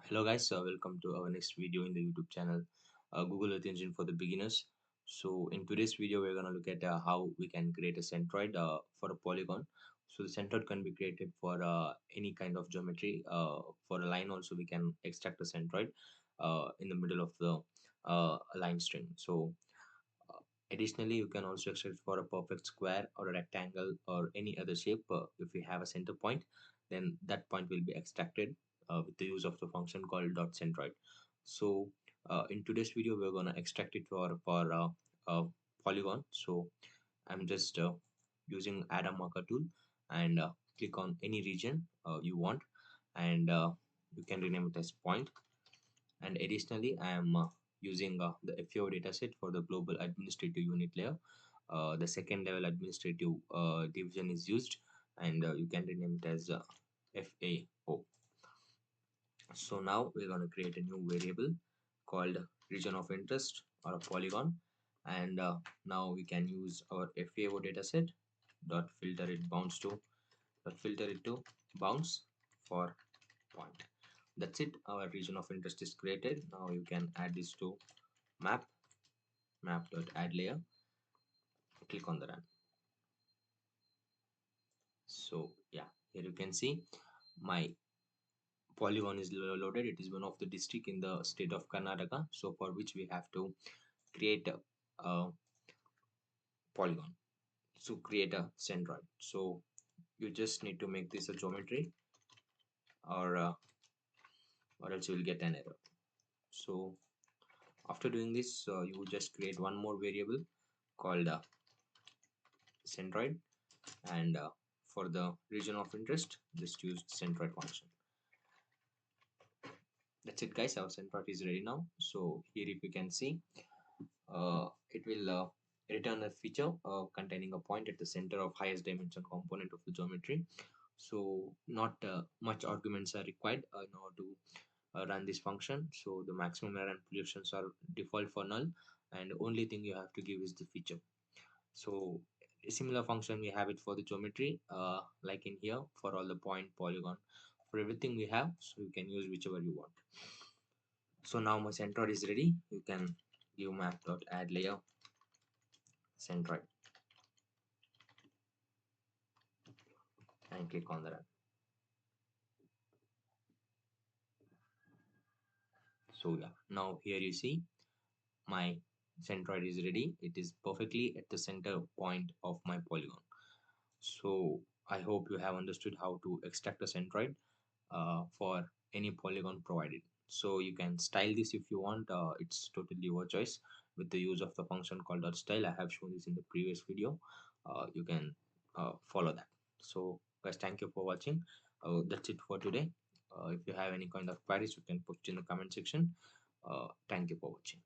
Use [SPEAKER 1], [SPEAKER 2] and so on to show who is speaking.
[SPEAKER 1] Hello guys, welcome to our next video in the YouTube channel, Google Earth Engine for the beginners. So in today's video, we're gonna look at how we can create a centroid for a polygon. So the centroid can be created for any kind of geometry. For a line also, we can extract a centroid in the middle of the line string. So additionally, you can also extract for a perfect square or a rectangle or any other shape. If we have a center point, then that point will be extracted with the use of the function called dot centroid. So in today's video, we're gonna extract it for polygon. So I'm just using add a marker tool and click on any region you want, and you can rename it as point. And additionally, I am using the FAO dataset for the global administrative unit layer. The second level administrative division is used, and you can rename it as FAO. So now we're going to create a new variable called region of interest or a polygon, and now we can use our FAO dataset dot filter it bounds to bounds for point. That's it. Our region of interest is created. Now you can add this to map.add layer. Click on the run. So yeah, here you can see my polygon is loaded. It is one of the district in the state of Karnataka. So for which we have to create a polygon. So create a centroid. So you just need to make this a geometry, or or else you will get an error. So after doing this, you just create one more variable called centroid, and for the region of interest, just use centroid function. That's it guys, our centroid is ready now. So here if you can see, it will return a feature containing a point at the center of highest dimension component of the geometry. So not much arguments are required in order to run this function. So the maximum error and projections are default for null, and only thing you have to give is the feature. So a similar function we have it for the geometry, like in here for all the point, polygon, for everything we have. So you can use whichever you want. So now my centroid is ready. You can give map.add layer centroid and click on the run. So yeah, now here you see my centroid is ready. It is perfectly at the center point of my polygon. So I hope you have understood how to extract a centroid for any polygon provided. So you can style this if you want. It's totally your choice with the use of the function called .style. I have shown this in the previous video. You can follow that. So guys, thank you for watching. That's it for today. If you have any kind of queries, you can put in the comment section. Thank you for watching.